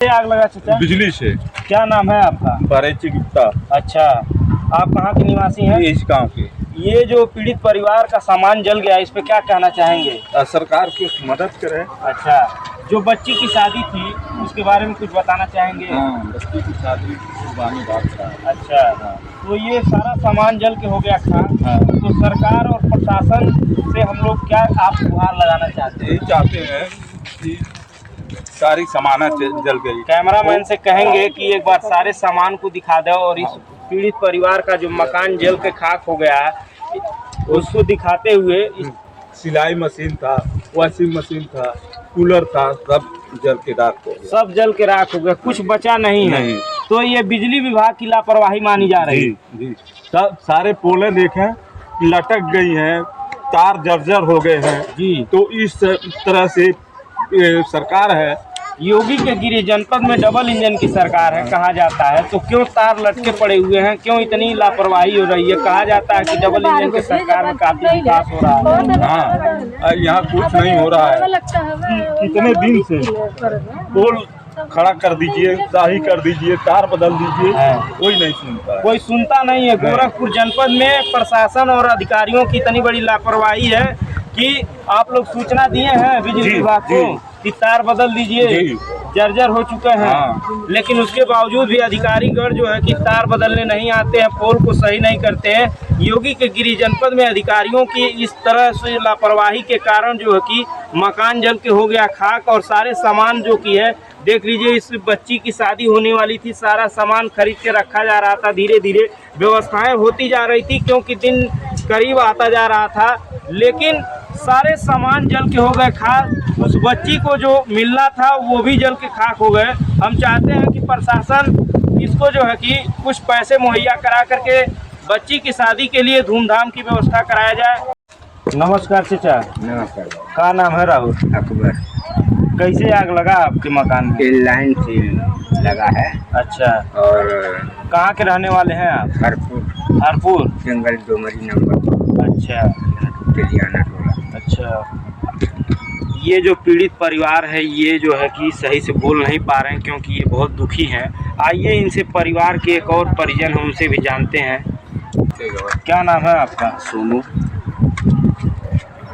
आग लगा चाचा? बिजली से। क्या नाम है आपका? पारेची गुप्ता। अच्छा, आप कहाँ के निवासी हैं? इस गांव के। ये जो पीड़ित परिवार का सामान जल गया, इस पे क्या कहना चाहेंगे? सरकार कुछ मदद करे। अच्छा, जो बच्ची की शादी थी उसके बारे में कुछ बताना चाहेंगे? हाँ, बच्ची की शादी कुर्बानी बात था। अच्छा, तो ये सारा सामान जल के हो गया खाक। हाँ। तो सरकार और प्रशासन से हम लोग क्या आप गुहार लगाना चाहते हैं? यही चाहते हैं कि सारी सामान जल गई। कैमरामैन से कहेंगे कि एक बार सारे सामान को दिखा दो और इस पीड़ित परिवार का जो मकान जल के खाक हो गया है उसको दिखाते हुए। सिलाई मशीन था, वॉशिंग मशीन था, कूलर था, सब जल के राख हो गया। सब जल के राख हो गया, कुछ बचा नहीं है। तो ये बिजली विभाग की लापरवाही मानी जा रही है। जी। सब सारे पोले देखें लटक गई हैं, तार जर्जर हो गए हैं जी। तो इस तरह से सरकार है। योगी के गिरी जनपद में डबल इंजन की सरकार है कहा जाता है, तो क्यों तार लटके पड़े हुए हैं? क्यों इतनी लापरवाही हो रही है? कहा जाता है कि डबल इंजन की सरकार में काफी विकास हो रहा है। हाँ, यहाँ कुछ नहीं हो रहा है। कितने दिन से पोल खड़ा कर दीजिए, दाही कर दीजिए, तार बदल दीजिए, कोई नहीं सुनता है। कोई सुनता नहीं है। गोरखपुर जनपद में प्रशासन और अधिकारियों की इतनी बड़ी लापरवाही है कि आप लोग सूचना दिए हैं बिजली विभाग को कि तार बदल दीजिए, जर्जर हो चुके हैं। हाँ। लेकिन उसके बावजूद भी अधिकारीगण जो है कि तार बदलने नहीं आते हैं, पोल को सही नहीं करते हैं। योगी के गिरी जनपद में अधिकारियों की इस तरह से लापरवाही के कारण जो है कि मकान जल के हो गया खाक और सारे सामान जो कि है देख लीजिए। इस बच्ची की शादी होने वाली थी, सारा सामान खरीद के रखा जा रहा था, धीरे धीरे व्यवस्थाएं होती जा रही थी क्योंकि दिन करीब आता जा रहा था, लेकिन सारे सामान जल के हो गए खाक। उस बच्ची को जो मिलना था वो भी जल के खाक हो गए। हम चाहते हैं कि प्रशासन इसको जो है कि कुछ पैसे मुहैया करा करके बच्ची की शादी के लिए धूमधाम की व्यवस्था कराया जाए। नमस्कार चाचा। नमस्कार। क्या नाम है? राहुल। अकबर। कैसे आग लगा आपके मकान में? लाइन से लगा है। अच्छा, और कहाँ के रहने वाले हैं आप? हरपुर। हरपुर जंगल डोमरी नंबर। अच्छा तेलियाना टोला। अच्छा, ये जो पीड़ित परिवार है ये जो है कि सही से बोल नहीं पा रहे हैं क्योंकि ये बहुत दुखी हैं। आइए इनसे परिवार के एक और परिजन हैं उनसे भी जानते हैं। क्या नाम है आपका? सोनू।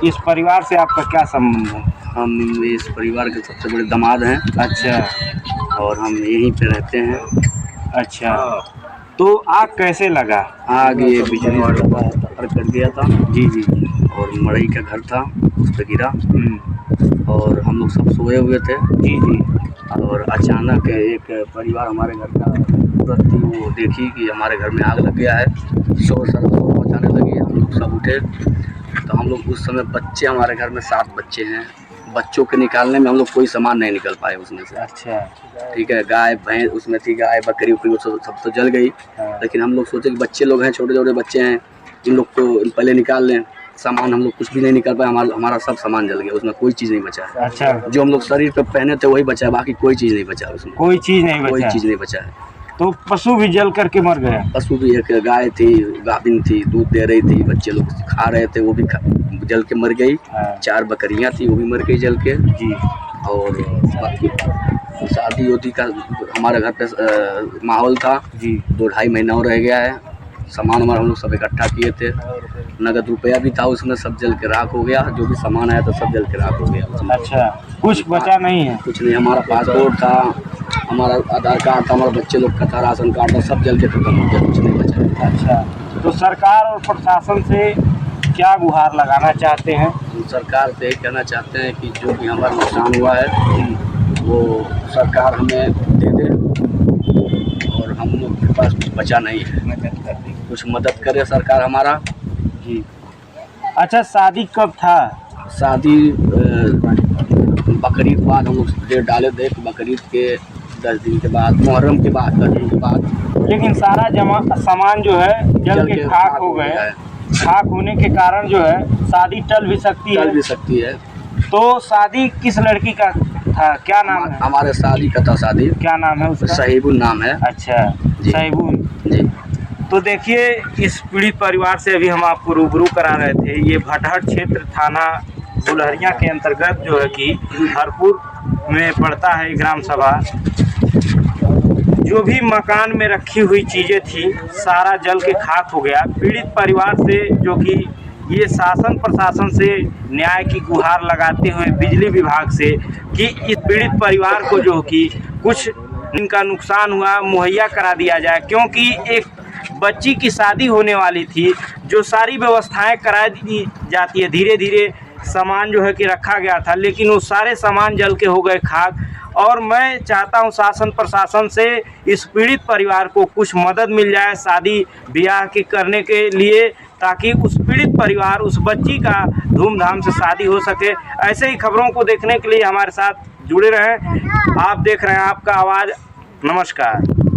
इस परिवार से आपका क्या संबंध है? हम इस परिवार के सबसे बड़े दामाद हैं। अच्छा, और हम यहीं पे रहते हैं। अच्छा, तो आग कैसे लगा? आग ये बिजली तार कट गया था। जी जी। और मड़ई का घर था, उस पर गिरा। और हम लोग सब सोए हुए थे। जी जी। और अचानक एक परिवार हमारे घर का औरत थी, वो देखी कि हमारे घर में आग लग गया है। शोर मचाने लगी, हम लोग सब उठे। तो हम लोग उस समय बच्चे, हमारे घर में 7 बच्चे हैं, बच्चों के निकालने में हम लोग कोई सामान नहीं निकल पाए उसमें से। अच्छा, ठीक है। गाय भैंस उसमें थी, गाय बकरी उकरी सब तो जल गई। लेकिन हम लोग सोचे कि बच्चे लोग हैं, छोटे छोटे बच्चे हैं, इन लोग को पहले निकाल लें। सामान हम लोग कुछ भी नहीं निकाल पाए, हमारा सब सामान जल गया, उसमें कोई चीज़ नहीं बचा है। अच्छा, जो हम लोग शरीर पे पहने थे वही बचा है, बाकी कोई चीज़ नहीं बचा उसमें। कोई चीज़ नहीं कोई बचा? चीज़ नहीं बचा है। तो पशु भी जल करके मर गए? पशु भी, एक गाय थी, गाभिन थी, दूध दे रही थी, बच्चे लोग खा रहे थे, वो भी जल के मर गई। 4 बकरियां थी, वो भी मर गई जल के। जी। और बाकी शादी उदी का हमारे घर पे माहौल था जी। 2-2.5 महीना और रह गया है। सामान हमारा हम लोग सब इकट्ठा किए थे, नगद रुपया भी था उसमें, सब जल के राख हो गया। जो भी सामान आया तो सब जल के राख हो गया। अच्छा, कुछ बचा नहीं है? कुछ नहीं। हमारा पासपोर्ट था, हमारा आधार कार्ड था, हमारे बच्चे लोग का था, राशन कार्ड था, सब जल के खत्म हो गया, कुछ नहीं बचा। अच्छा, तो सरकार और प्रशासन से क्या गुहार लगाना चाहते हैं? हम सरकार से कहना चाहते हैं कि जो भी हमारा नुकसान हुआ है वो सरकार हमें दे दे, और हम लोग के पास कुछ बचा नहीं है, कुछ मदद करे सरकार हमारा जी। अच्छा, शादी कब था? शादी बकरीद बाद हम लोग डेट डाले थे, बकरीद के 10 दिन के बाद, मुहर्रम के बाद 10 दिन के बाद। लेकिन सारा सामान जो है जल के खाक हो गए। खाक होने के कारण जो है शादी टल भी सकती है। तो शादी किस लड़की का था? क्या नाम है? हमारे शादी का था। शादी क्या नाम है उसका? सहीबुल नाम है। अच्छा, सहीबुल जी। तो देखिए, इस पीड़ित परिवार से अभी हम आपको रूबरू करा रहे थे। ये भटहट क्षेत्र थाना गुलहरिया के अंतर्गत जो है कि हरपुर में पड़ता है ग्राम सभा। जो भी मकान में रखी हुई चीज़ें थी सारा जल के खाक हो गया। पीड़ित परिवार से जो कि ये शासन प्रशासन से न्याय की गुहार लगाते हुए बिजली विभाग से कि इस पीड़ित परिवार को जो कि कुछ इनका नुकसान हुआ मुहैया करा दिया जाए, क्योंकि एक बच्ची की शादी होने वाली थी, जो सारी व्यवस्थाएं करा दी जाती है। धीरे धीरे सामान जो है कि रखा गया था, लेकिन वो सारे सामान जल के हो गए खाक। और मैं चाहता हूं शासन प्रशासन से इस पीड़ित परिवार को कुछ मदद मिल जाए शादी ब्याह के करने के लिए, ताकि उस पीड़ित परिवार उस बच्ची का धूमधाम से शादी हो सके। ऐसे ही खबरों को देखने के लिए हमारे साथ जुड़े रहें। आप देख रहे हैं आपका आवाज़। नमस्कार।